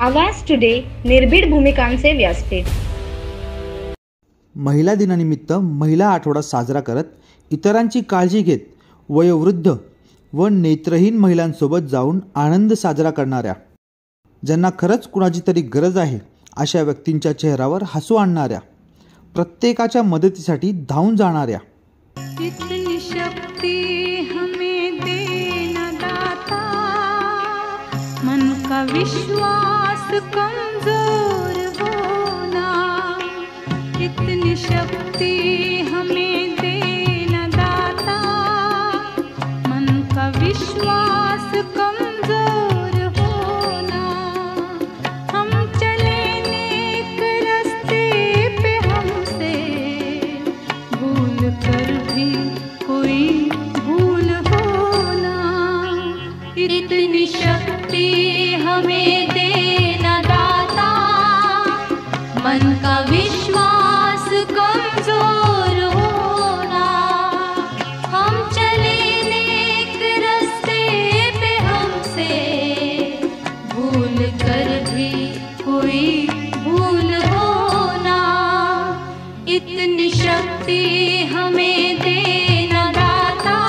आवाज टुडे निर्भीड भूमिकांचे व्यासपीठ. महिला दिनानिमित्त महिला आठवडा साजरा करत इतरांची काळजी घेत वयोवृद्ध व नेत्रहीन महिलांसोबत जाऊन आनंद साजरा करणाऱ्या, ज्यांना खरंच कुणाची तरी गरज आहे अशा व्यक्तींच्या चेहऱ्यावर हसू आणणाऱ्या, प्रत्येकाच्या मदतीसाठी धावून जाणाऱ्या, इतनी शक्ति हमें देना दाता, मन का विश्वास कमजोर होना, इतनी शक्ति हमें देना दाता, मन का विश्वास कमजोर होना, हम चले नेक रास्ते पे हमसे भूल कर भी कोई भूल होना, इतनी शक्ति हमें देना दाता, मन का विश्वास कमजोर होना, हम चले नेक रास्ते पे हमसे भूल कर भी कोई भूल होना, इतनी शक्ति हमें देना दाता,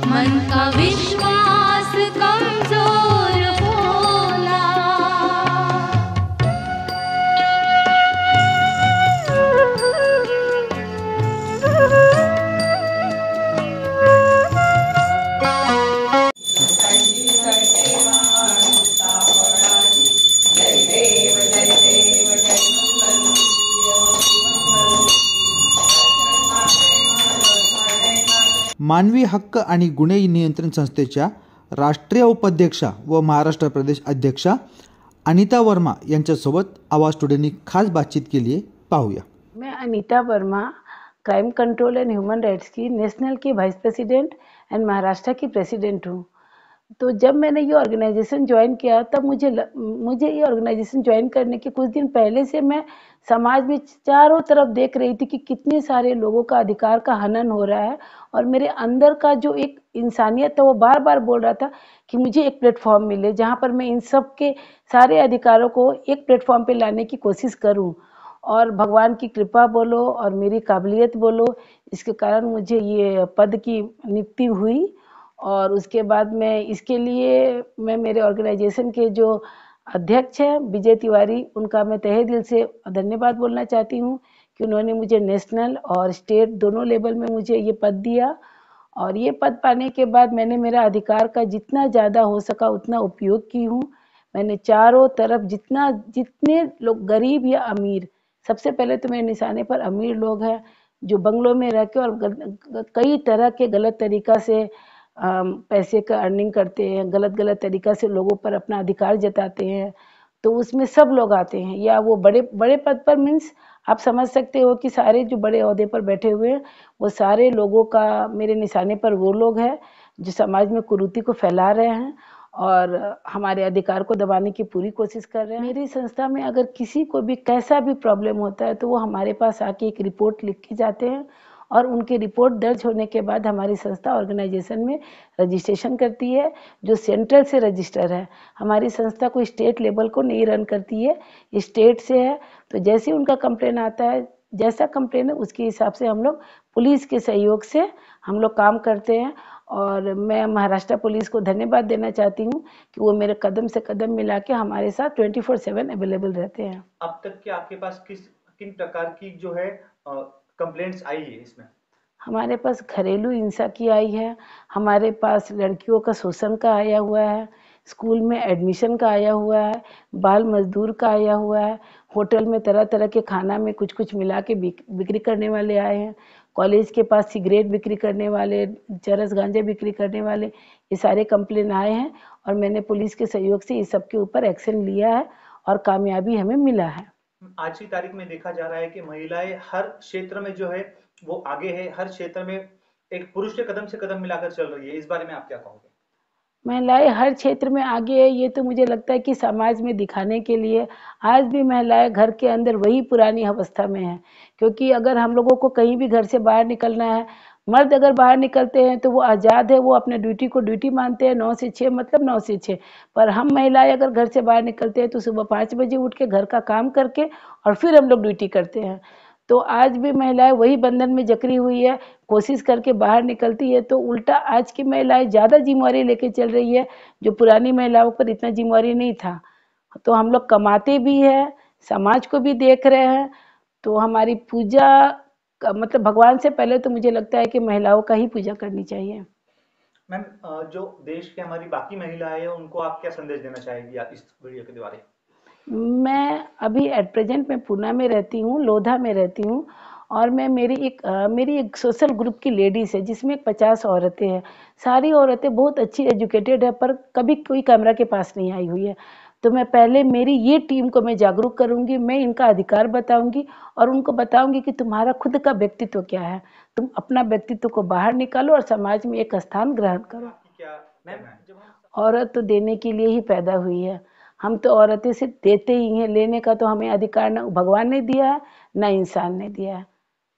मन का विश्वास कमजोर होना. मानवी हक्क आणि गुन्हे नियंत्रण संस्थेच्या राष्ट्रीय उपाध्यक्षा व महाराष्ट्र प्रदेश अध्यक्षा अनीता वर्मा यांच्यासोबत आवाज टुडेनी खास बातचीत केली आहे. पाहूया. मैं Anita Verma crime control and human rights की नेशनल की वाइस प्रेसिडेंट एंड महाराष्ट्र की प्रेसिडेंट हूँ. तो जब मैंने ये ऑर्गेनाइजेशन ज्वाइन किया तब मुझे ये ऑर्गेनाइजेशन ज्वाइन करने के कुछ दिन पहले से मैं समाज में चारों तरफ देख रही थी कि कितने सारे लोगों का अधिकार का हनन हो रहा है, और मेरे अंदर का जो एक इंसानियत था वो बार बार बोल रहा था कि मुझे एक प्लेटफॉर्म मिले जहाँ पर मैं इन सब के सारे अधिकारों को एक प्लेटफॉर्म पे लाने की कोशिश करूँ. और भगवान की कृपा बोलो और मेरी काबिलियत बोलो, इसके कारण मुझे ये पद की नियुक्ति हुई. और उसके बाद मैं मेरे ऑर्गेनाइजेशन के जो अध्यक्ष हैं विजय तिवारी, उनका मैं तहे दिल से धन्यवाद बोलना चाहती हूँ कि उन्होंने मुझे नेशनल और स्टेट दोनों लेवल में मुझे ये पद दिया. और ये पद पाने के बाद मैंने मेरा अधिकार का जितना ज़्यादा हो सका उतना उपयोग की हूँ. मैंने चारों तरफ जितने लोग गरीब या अमीर, सबसे पहले तो मेरे निशाने पर अमीर लोग हैं जो बंगलों में रह के और कई तरह के गलत तरीक़ा से पैसे का अर्निंग करते हैं, गलत तरीक़ा से लोगों पर अपना अधिकार जताते हैं. तो उसमें सब लोग आते हैं, या वो बड़े बड़े पद पर, मीन्स आप समझ सकते हो कि सारे जो बड़े ओहदे पर बैठे हुए हैं वो सारे लोगों का मेरे निशाने पर वो लोग हैं जो समाज में कुरीति को फैला रहे हैं और हमारे अधिकार को दबाने की पूरी कोशिश कर रहे हैं. मेरी संस्था में अगर किसी को भी कैसा भी प्रॉब्लम होता है तो वो हमारे पास आके एक रिपोर्ट लिख के जाते हैं, और उनकी रिपोर्ट दर्ज होने के बाद हमारी संस्था ऑर्गेनाइजेशन में रजिस्ट्रेशन करती है, जो सेंट्रल से रजिस्टर है. हमारी संस्था कोई स्टेट लेवल को नहीं रन करती है, स्टेट से है. तो जैसे उनका कंप्लेन आता है, जैसा कंप्लेन है उसके हिसाब से हम लोग पुलिस के सहयोग से हम लोग काम करते हैं. और मैं महाराष्ट्र पुलिस को धन्यवाद देना चाहती हूँ कि वो मेरे कदम से कदम मिला के हमारे साथ 24/7 अवेलेबल रहते हैं. अब तक के आपके पास किन प्रकार की जो है कंप्लेंट्स आई है इसमें? हमारे पास घरेलू हिंसा की आई है, हमारे पास लड़कियों का शोषण का आया हुआ है, स्कूल में एडमिशन का आया हुआ है, बाल मजदूर का आया हुआ है, होटल में तरह तरह के खाना में कुछ कुछ मिला के बिक्री करने वाले आए हैं, कॉलेज के पास सिगरेट बिक्री करने वाले, चरस गांजे बिक्री करने वाले, ये सारे कंप्लेन आए हैं. और मैंने पुलिस के सहयोग से इस सब के ऊपर एक्शन लिया है और कामयाबी हमें मिला है. आज की तारीख में देखा जा रहा है कि महिलाएं हर क्षेत्र में जो है वो आगे है, हर क्षेत्र में एक पुरुष के कदम से कदम मिलाकर चल रही है. इस बारे में आप क्या कहोगे? महिलाएं हर क्षेत्र में आगे है, ये तो मुझे लगता है कि समाज में दिखाने के लिए आज भी महिलाएं घर के अंदर वही पुरानी अवस्था में हैं. क्योंकि अगर हम लोगों को कहीं भी घर से बाहर निकलना है, मर्द अगर बाहर निकलते हैं तो वो आज़ाद है, वो अपने ड्यूटी को ड्यूटी मानते हैं, 9 से 6 मतलब 9 से 6। पर हम महिलाएं अगर घर से बाहर निकलते हैं तो सुबह 5 बजे उठ के घर का काम करके और फिर हम लोग ड्यूटी करते हैं। तो आज भी महिलाएं वही बंधन में जकड़ी हुई है, कोशिश करके बाहर निकलती है, तो उल्टा आज की महिलाएं ज़्यादा जिम्मेवारी लेके चल रही है, जो पुरानी महिलाओं पर इतना जिम्मेवारी नहीं था। तो हम लोग कमाते भी हैं, समाज को भी देख रहे हैं। तो हमारी पूजा मतलब भगवान से पहले तो मुझे लगता है कि महिलाओं का ही पूजा करनी चाहिए। मैम, जो देश के हमारी बाकी महिलाएं हैं उनको आप क्या संदेश देना चाहेंगी आप इस वीडियो के द्वारा? मैं अभी एट प्रेजेंट मैं पूना में रहती हूँ, लोधा में रहती हूँ, और मैं मेरी एक सोशल ग्रुप की लेडीज़ है जिसमें 50 औरतें हैं। सारी औरतें बहुत अच्छी एजुकेटेड है, पर कभी कोई कैमरा के पास नहीं आई हुई है। तो मैं पहले मेरी ये टीम को मैं जागरूक करूँगी, मैं इनका अधिकार बताऊँगी और उनको बताऊँगी कि तुम्हारा खुद का व्यक्तित्व क्या है, तुम अपना व्यक्तित्व को बाहर निकालो और समाज में एक स्थान ग्रहण करो। क्या मैम, जब हम औरत तो देने के लिए ही पैदा हुई है, हम तो औरतें सिर्फ देते ही हैं, लेने का तो हमें अधिकार ना भगवान ने दिया है ना इंसान ने दिया है।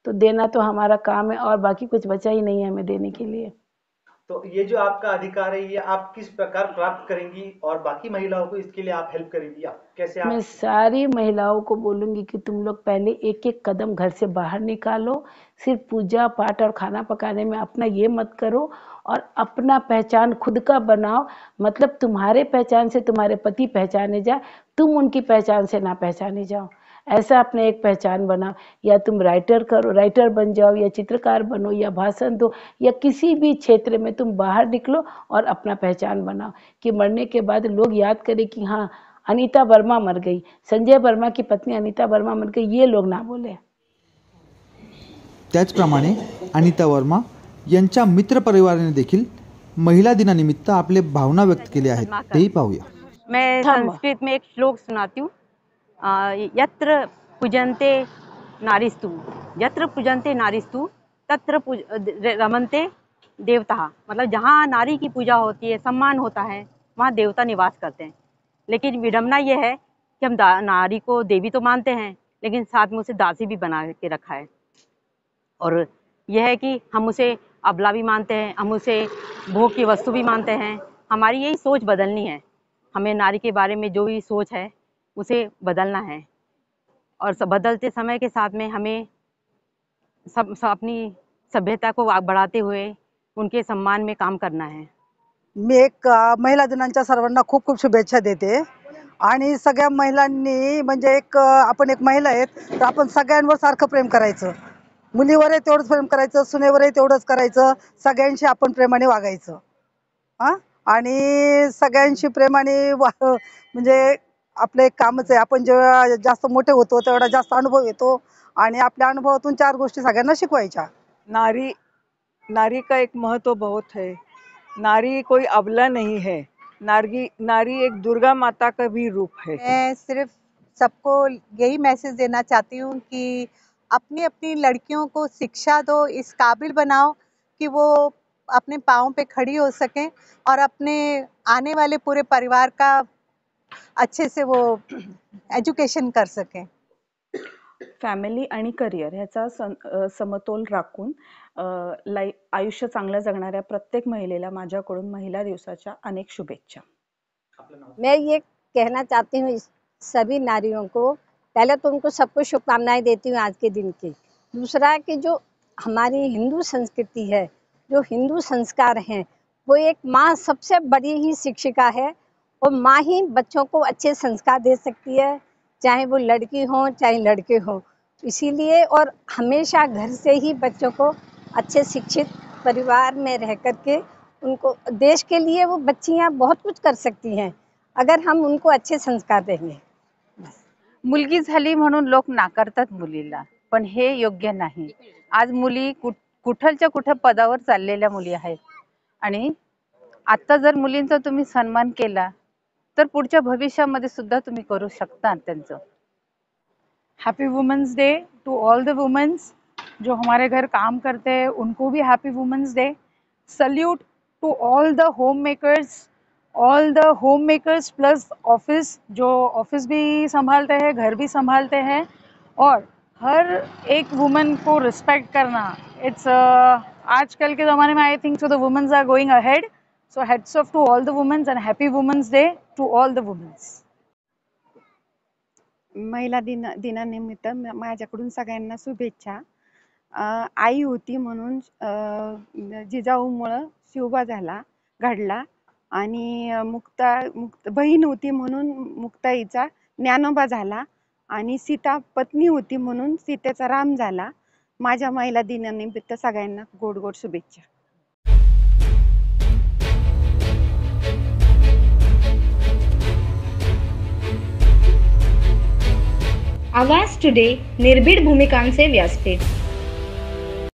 तो देना तो हमारा काम है और बाकी कुछ बचा ही नहीं है हमें देने के लिए। तो ये जो आपका अधिकार है ये आप किस प्रकार प्राप्त करेंगी और बाकी महिलाओं को इसके लिए आप हेल्प करेंगी? आप कैसे मैं आप सारी महिलाओं को बोलूँगी कि तुम लोग पहले एक-एक कदम घर से बाहर निकालो, सिर्फ पूजा पाठ और खाना पकाने में अपना ये मत करो और अपना पहचान खुद का बनाओ। मतलब तुम्हारे पहचान से तुम्हारे पति पहचाने जाए, तुम उनकी पहचान से ना पहचाने जाओ। ऐसा अपना एक पहचान बनाओ, या तुम राइटर बन जाओ, या चित्रकार बनो, या भाषण दो, या किसी भी क्षेत्र में तुम बाहर निकलो और अपना पहचान बनाओ, कि मरने के बाद लोग याद करें कि हाँ, अनीता वर्मा मर गई, संजय वर्मा की पत्नी अनीता वर्मा मर गई, ये लोग ना बोले। त्याचप्रमाणे अनिता वर्मा यांच्या मित्रपरिवाराने देखील महिला दिनानिमित्त आपले भावना व्यक्त केले आहेत, तेही पाहूया. मैं थांबा. संस्कृत में एक श्लोक सुनाती हूँ। यत्र पूजन्ते नारीस्तु, यत्र पूजन्ते नारीस्तु तत्र रमन्ते देवता। मतलब जहाँ नारी की पूजा होती है, सम्मान होता है, वहाँ देवता निवास करते हैं। लेकिन विडम्बना ये है कि हम नारी को देवी तो मानते हैं, लेकिन साथ में उसे दासी भी बना के रखा है। और यह है कि हम उसे अबला भी मानते हैं, हम उसे भोग की वस्तु भी मानते हैं। हमारी यही सोच बदलनी है। हमें नारी के बारे में जो भी सोच है उसे बदलना है, और बदलते समय के साथ में हमें सब अपनी सभ्यता को बढ़ाते हुए उनके सम्मान में काम करना है। मी एक महिला दिनांच्या सर्वांना खूप खूप शुभेच्छा देते आणि सगळ्या महिलांनी म्हणजे आपण एक महिला आहेत तर आपण सगळ्यांवर सारखं प्रेम करायचं, मुलीवरही तेवढंच प्रेम करायचं, सुनेवरही तेवढंच करायचं, सगळ्यांशी आपण प्रेमाने वागायचं हां. आणि सगळ्यांशी प्रेमाने म्हणजे आपलं एक कामच आहे. आपण जेव्हा जास्त मोठे होतो तेवढा जास्त अनुभव येतो आणि आपल्या अनुभवातून 4 गोष्टी सगळ्यांना शिकवायच्या. नारी नारी का एक महत्व बहुत है। नारी कोई अबला नहीं है, नारी एक दुर्गा माता का भी रूप है। मैं सिर्फ सबको यही मैसेज देना चाहती हूँ कि अपनी अपनी लड़कियों को शिक्षा दो, इस काबिल बनाओ कि वो अपने पाँव पे खड़ी हो सकें और अपने आने वाले पूरे परिवार का अच्छे से वो एजुकेशन कर सकें। फॅमिली आणि करिअर ह्याचा समतोल राखून आयुष्य चांगलं जगणाऱ्या प्रत्येक महिलेला माझ्याकडून महिला दिवसाच्या अनेक शुभेच्छा. मैं ये कहना चाहती हूँ सभी नारियों को, पहले तो उनको सबको शुभकामनाएं देती हूँ आज के दिन की। दूसरा कि जो हमारी हिंदू संस्कृति है, जो हिंदू संस्कार हैं, वो एक माँ सबसे बड़ी ही शिक्षिका है और माँ ही बच्चों को अच्छे संस्कार दे सकती है, चाहे वो लड़की हो चाहे लड़के हो। इसीलिए और हमेशा घर से ही बच्चों को अच्छे शिक्षित परिवार में रह करके उनको देश के लिए वो बच्चियाँ बहुत कुछ कर सकती हैं अगर हम उनको अच्छे संस्कार देंगे. मुलगी झाली म्हणून लोक नाकारतात मुलीला, पण हे योग्य नाही. आज मुली कुठलच्या कुठं पदावर चाललेल्या मुली आहेत आणि आता जर मुलींचा तुम्ही सन्मान केला तर पुढच्या भविष्यामध्ये सुद्धा तुम्ही करू शकता त्यांचं. Happy women's day to all the women's जो हमारे घर काम करते हैं, उनको भी happy women's day. Salute to all the home makers plus office, जो ऑफिस भी संभालते हैं, घर भी संभालते हैं, और हर एक वुमन को रिस्पेक्ट करना, इट्स आजकल के ज़माने में I think so the women's are going ahead. So heads off to all the women's and happy women's day to all the women's. महिला दिनानिमित्त माझ्याकडून सगळ्यांना शुभेच्छा. आई होती म्हणून जिजाऊमुळं शिवबा घडला आणि बहीण होती म्हणून मुक्ताईचा ज्ञानोबा झाला आणि सीता पत्नी होती म्हणून सीतेचा राम झाला. माझ्या महिला दिनानिमित्त सगळ्यांना गोड गोड शुभेच्छा. आवाज टुडे निर्भीड भूमिकांचे व्यासपीठ.